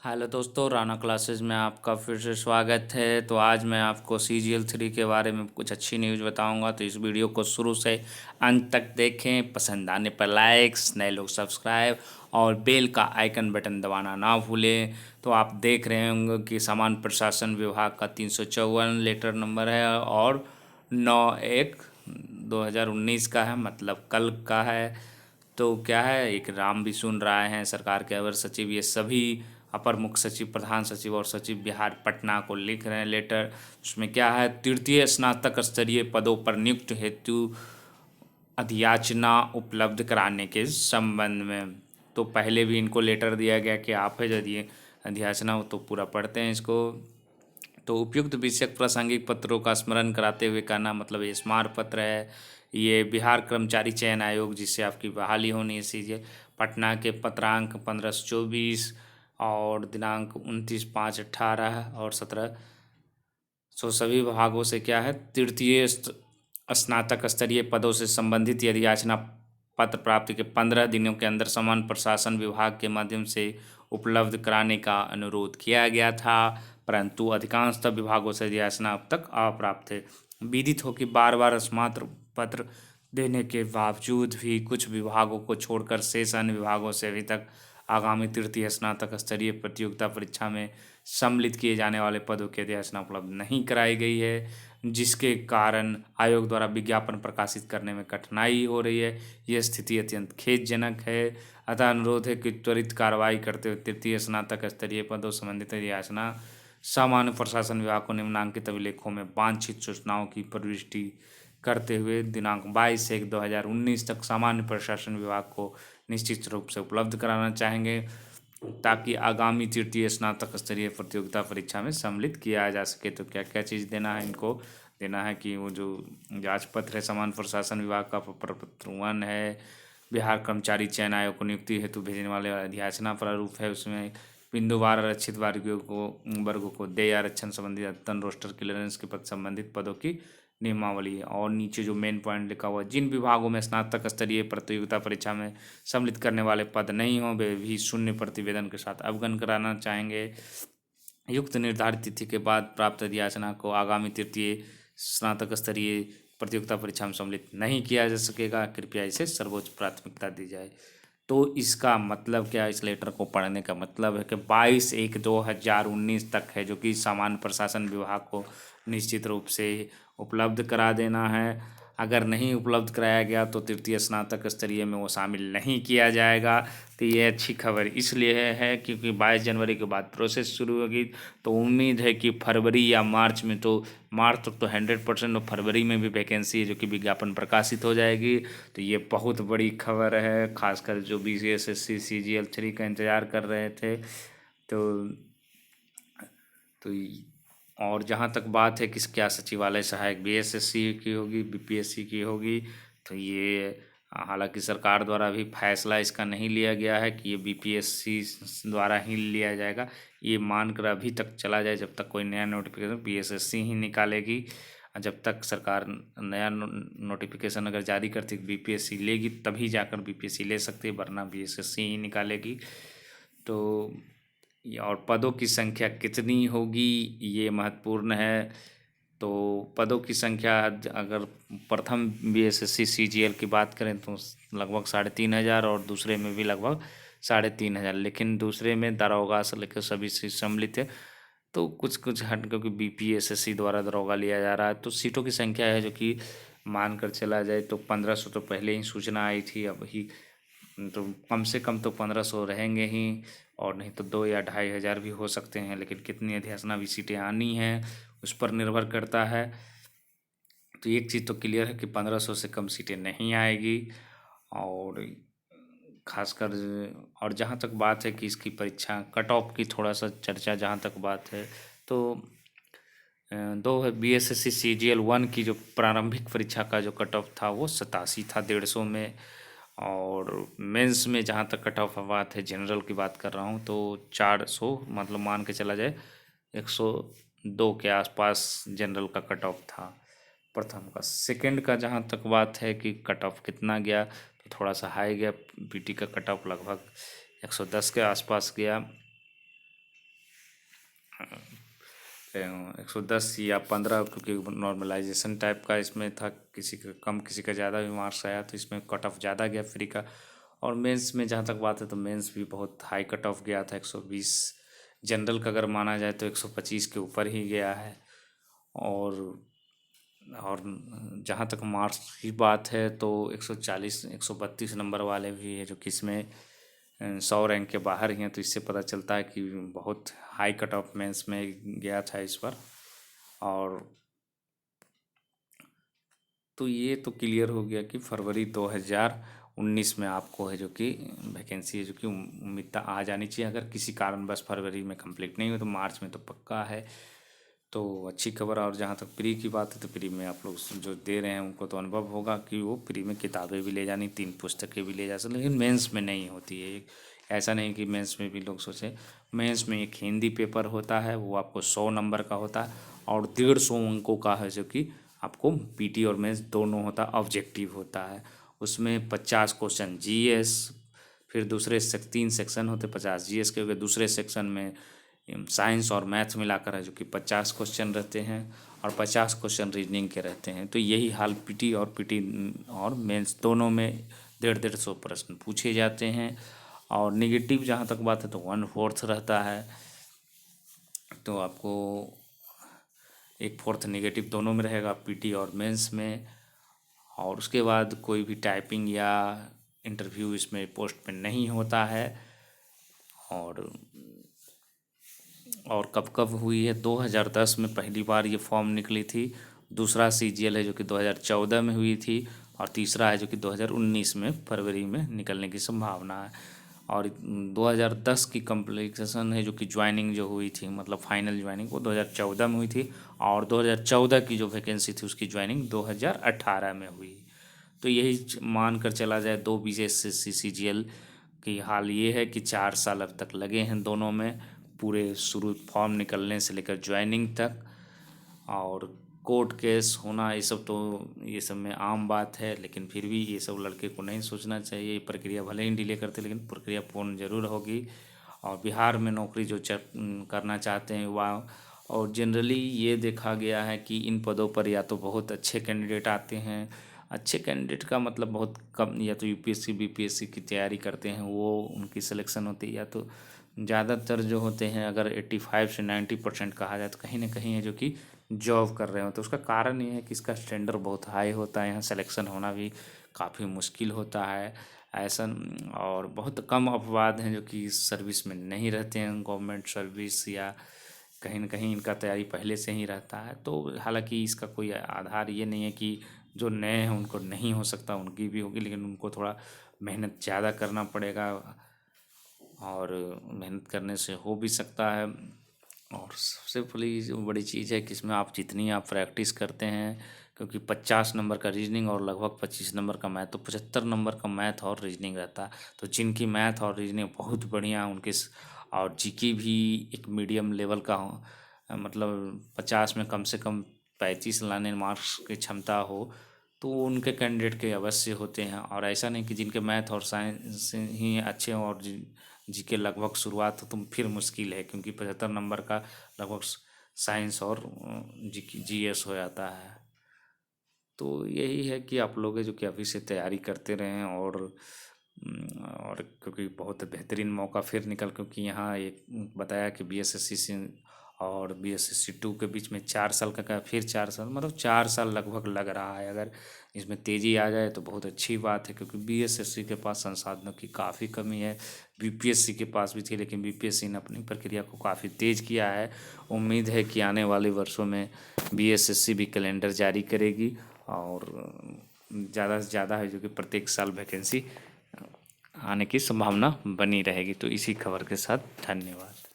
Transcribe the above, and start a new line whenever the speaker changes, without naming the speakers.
Hello दोस्तों, Rana classes में आपका फिर से स्वागत है। तो आज मैं आपको CGL 3 के बारे में कुछ अच्छी न्यूज़ बताऊंगा। तो इस वीडियो को शुरू से अंत तक देखें। पसंद आने पर लाइक्स, नए लोग सब्सक्राइब और बेल का आइकन बटन दबाना ना भूलें। तो आप देख रहे होंगे कि सामान्य प्रशासन विभाग का 354 लेटर नंबर है और 9/1/2019 का है, मतलब कल का है। तो क्या है, एक राम भी सुन रहे हैं सरकार के अवर सचिव, ये सभी अपर मुख्य सचिव, प्रधान सचिव और सचिव बिहार पटना को लिख रहे हैं लेटर। उसमें क्या है, तृतीय स्नातक स्तरीय पदों पर नियुक्त हेतु अधियाचना उपलब्ध कराने के संबंध में। तो पहले भी इनको लेटर दिया गया कि आप है यदि अधियाचना हो तो पूरा पढ़ते हैं इसको। तो उपयुक्त विषयक प्रासंगिक पत्रों का स्मरण कराते हुए कहना, मतलब ये स्मारक पत्र है। ये बिहार कर्मचारी चयन आयोग, जिससे आपकी बहाली होनी है सीजे पटना के पत्रांक 1524 और दिनांक 29/5/18 और 17। सभी विभागों से क्या है, तृतीय स्नातक स्तरीय पदों से संबंधित यदि याचना पत्र प्राप्ति के 15 दिनों के अंदर समान प्रशासन विभाग के माध्यम से उपलब्ध कराने का अनुरोध किया गया था, परंतु अधिकांशतः विभागों से याचना अब तक अप्राप्त है। विदित हो कि बार बार स्मारक पत्र देने के बावजूद भी कुछ विभागों को छोड़कर शेष अन्य विभागों से अभी तक आगामी तृतीय स्नातक स्तरीय प्रतियोगिता परीक्षा में सम्मिलित किए जाने वाले पदों की अधिसूचना उपलब्ध नहीं कराई गई है, जिसके कारण आयोग द्वारा विज्ञापन प्रकाशित करने में कठिनाई हो रही है। यह स्थिति अत्यंत खेदजनक है। अतः अनुरोध है कि त्वरित कार्रवाई करते हुए तृतीय स्नातक स्तरीय पदों संबंधित अधिसूचना सामान्य प्रशासन विभाग को निम्नांकित अभिलेखों में वांछित सूचनाओं की प्रविष्टि करते हुए दिनांक 22/1/2019 तक सामान्य प्रशासन विभाग को निश्चित रूप से उपलब्ध कराना चाहेंगे, ताकि आगामी तृतीय स्नातक स्तरीय प्रतियोगिता परीक्षा में सम्मिलित किया जा सके। तो क्या क्या चीज़ देना है इनको, देना है कि वो जो जांच पत्र है सामान्य प्रशासन विभाग का प्रपत्र 1 है, बिहार कर्मचारी चयन आयोग को नियुक्ति हेतु भेजने वाले अधियाचना प्रारूप है, उसमें बिंदुवार आरक्षित वर्गों को देय आरक्षण संबंधी अद्यतन रोस्टर क्लियरेंस के पद संबंधित पदों की नियमावली है। और नीचे जो मेन पॉइंट लिखा हुआ, जिन विभागों में स्नातक स्तरीय प्रतियोगिता परीक्षा में सम्मिलित करने वाले पद नहीं हों वे भी शून्य प्रतिवेदन के साथ अवगत कराना चाहेंगे। युक्त निर्धारित तिथि के बाद प्राप्त अधियाचना को आगामी तृतीय स्नातक स्तरीय प्रतियोगिता परीक्षा में सम्मिलित नहीं किया जा सकेगा, कृपया इसे सर्वोच्च प्राथमिकता दी जाए। तो इसका मतलब क्या है, इस लेटर को पढ़ने का मतलब है कि 22/1/2019 तक है, जो कि सामान्य प्रशासन विभाग को निश्चित रूप से उपलब्ध करा देना है। अगर नहीं उपलब्ध कराया गया तो तृतीय स्नातक स्तरीय में वो शामिल नहीं किया जाएगा। तो ये अच्छी खबर इसलिए है क्योंकि 22 जनवरी के बाद प्रोसेस शुरू होगी। तो उम्मीद है कि फरवरी या मार्च में, तो मार्च तक तो 100% और फरवरी में भी वैकेंसी है जो कि विज्ञापन प्रकाशित हो जाएगी। तो ये बहुत बड़ी खबर है, खासकर जो BCSSC CGL 3 का इंतज़ार कर रहे थे। तो और जहाँ तक बात है कि क्या सचिवालय सहायक BSSC की होगी, BPSC की होगी, तो ये हालांकि सरकार द्वारा अभी फैसला इसका नहीं लिया गया है कि ये BPSC द्वारा ही लिया जाएगा। ये मानकर अभी तक चला जाए, जब तक कोई नया नोटिफिकेशन BSSC ही निकालेगी। जब तक सरकार नया नोटिफिकेशन अगर जारी करती BPSC लेगी, तभी जाकर BPSC ले सकती है, वरना BSSC ही निकालेगी। तो और पदों की संख्या कितनी होगी ये महत्वपूर्ण है। तो पदों की संख्या अगर प्रथम BSSC CGL की बात करें तो लगभग 3,500 और दूसरे में भी लगभग 3,500, लेकिन दूसरे में दारोगा से लेकर सभी से सम्मिलित है। तो कुछ कुछ हट, क्योंकि BPSSC द्वारा दारोगा लिया जा रहा है। तो सीटों की संख्या है जो कि मानकर चला जाए तो 1500 तो पहले ही सूचना आई थी, अब ही तो कम से कम तो 1500 रहेंगे ही, और नहीं तो 2 या 2,500 भी हो सकते हैं। लेकिन कितनी अध्यासना सीटें आनी हैं उस पर निर्भर करता है। तो एक चीज़ तो क्लियर है कि 1500 से कम सीटें नहीं आएगी। और खासकर और जहाँ तक बात है कि इसकी परीक्षा कट ऑफ की, थोड़ा सा चर्चा जहाँ तक बात है तो दो BSSC CGL 1 की जो प्रारंभिक परीक्षा का जो कट ऑफ था वो 87 था 150 में। और मेंस में जहाँ तक कट ऑफ बात है, जनरल की बात कर रहा हूँ, तो 400, मतलब मान के चला जाए 102 के आसपास जनरल का कट ऑफ था प्रथम का। सेकंड का जहाँ तक बात है कि कट ऑफ कितना गया, तो थोड़ा सा हाई गया। PT का कट ऑफ लगभग 110 के आसपास गया। 110 या 15, क्योंकि नॉर्मलाइजेशन टाइप का इसमें था, किसी का कम किसी का ज़्यादा भी मार्क्स आया तो इसमें कट ऑफ ज़्यादा गया फ्री का। और मेंस में जहाँ तक बात है तो मेंस भी बहुत हाई कट ऑफ गया था, 120। जनरल का अगर माना जाए तो 125 के ऊपर ही गया है। और और जहाँ तक मार्क्स की बात है तो 140 132 नंबर वाले भी है, जो कि इसमें 100 रैंक के बाहर ही हैं। तो इससे पता चलता है कि बहुत हाई कट ऑफ मेंस में गया था इस बार। और तो ये तो क्लियर हो गया कि फरवरी 2019 में आपको है जो कि वैकेंसी है, जो कि उम्मीद आ जानी चाहिए। अगर किसी कारणवश फरवरी में कंप्लीट नहीं हो तो मार्च में तो पक्का है। तो अच्छी खबर। और जहाँ तक प्री की बात है तो प्री में आप लोग जो दे रहे हैं उनको तो अनुभव होगा कि वो प्री में किताबें भी ले जानी, 3 पुस्तकें भी ले जा सकते, लेकिन मेंस में नहीं होती है। ऐसा नहीं कि मेंस में भी लोग सोचें। मेंस में एक हिंदी पेपर होता है, वो आपको 100 नंबर का होता है और 150 अंकों का है, जो कि आपको पीटी और मेंस दोनों होता है, ऑब्जेक्टिव होता है। उसमें 50 क्वेश्चन जीएस, फिर दूसरे 3 सेक्शन होते, 50 जीएस के हो गए। दूसरे सेक्शन में साइंस और मैथ मिलाकर है, जो कि 50 क्वेश्चन रहते हैं और 50 क्वेश्चन रीजनिंग के रहते हैं। तो यही हाल पीटी और मेंस दोनों में 150 प्रश्न पूछे जाते हैं। और नेगेटिव जहाँ तक बात है तो 1/4 रहता है। तो आपको 1/4 नेगेटिव दोनों में रहेगा, पीटी और मेंस में। और उसके बाद कोई भी टाइपिंग या इंटरव्यू इसमें पोस्ट में नहीं होता है। और कब कब हुई है, 2010 में पहली बार ये फॉर्म निकली थी। दूसरा सीजीएल है जो कि 2014 में हुई थी। और तीसरा है जो कि 2019 में फरवरी में निकलने की संभावना है। और 2010 की कंप्लीसन है जो कि ज्वाइनिंग जो हुई थी, मतलब फाइनल ज्वाइनिंग, वो 2014 में हुई थी। और 2014 की जो वैकेंसी थी उसकी ज्वाइनिंग 2018 में हुई। तो यही मान कर चला जाए, 2 बीएसएससी सीजीएल की हाल ये है कि 4 साल अब तक लगे हैं दोनों में, पूरे शुरू फॉर्म निकलने से लेकर ज्वाइनिंग तक। और कोर्ट केस होना ये सब में आम बात है, लेकिन फिर भी ये सब लड़के को नहीं सोचना चाहिए। ये प्रक्रिया भले ही डिले करते, लेकिन प्रक्रिया पूर्ण जरूर होगी। और बिहार में नौकरी जो करना चाहते हैं युवा, और जनरली ये देखा गया है कि इन पदों पर या तो बहुत अच्छे कैंडिडेट आते हैं। अच्छे कैंडिडेट का मतलब बहुत कम, या तो यूपीएससी बीपीएससी की तैयारी करते हैं वो उनकी सिलेक्शन होती है, या तो ज़्यादातर जो होते हैं, अगर 85 से 90% कहा जाए तो कहीं ना कहीं है जो कि जॉब कर रहे हो। तो उसका कारण ये है कि इसका स्टैंडर्ड बहुत हाई होता है, यहाँ सिलेक्शन होना भी काफ़ी मुश्किल होता है ऐसा। और बहुत कम अपवाद हैं जो कि सर्विस में नहीं रहते हैं, गवर्नमेंट सर्विस, या कहीं ना कहीं इनका तैयारी पहले से ही रहता है। तो हालांकि इसका कोई आधार ये नहीं है कि जो नए हैं उनको नहीं हो सकता, उनकी भी होगी, लेकिन उनको थोड़ा मेहनत ज़्यादा करना पड़ेगा। और मेहनत करने से हो भी सकता है। और सबसे बड़ी चीज़ है कि इसमें आप जितनी आप प्रैक्टिस करते हैं, क्योंकि 50 नंबर का रीजनिंग और लगभग 25 नंबर का मैथ, तो 75 नंबर का मैथ और रीजनिंग रहता है। तो जिनकी मैथ और रीजनिंग बहुत बढ़िया उनके और जीके भी एक मीडियम लेवल का हो, मतलब 50 में कम से कम 35 लाने मार्क्स की क्षमता हो, तो उनके कैंडिडेट के अवश्य होते हैं। और ऐसा नहीं कि जिनके मैथ और साइंस ही अच्छे हों और जीके लगभग शुरुआत हो तो फिर मुश्किल है, क्योंकि 75 नंबर का लगभग साइंस और जीएस हो जाता है। तो यही है कि आप लोग जो कि अभी से तैयारी करते रहें। और क्योंकि बहुत बेहतरीन मौका फिर निकल, क्योंकि यहाँ एक बताया कि बीएसएससी से और बीएसएससी 2 के बीच में 4 साल का फिर 4 साल, मतलब 4 साल लगभग लग रहा है। अगर इसमें तेज़ी आ जाए तो बहुत अच्छी बात है, क्योंकि बीएसएससी के पास संसाधनों की काफ़ी कमी है। बीपीएससी के पास भी थी, लेकिन बीपीएससी ने अपनी प्रक्रिया को काफ़ी तेज़ किया है। उम्मीद है कि आने वाले वर्षों में बीएसएससी भी कैलेंडर जारी करेगी और ज़्यादा से ज़्यादा है जो कि प्रत्येक साल वैकेंसी आने की संभावना बनी रहेगी। तो इसी खबर के साथ धन्यवाद।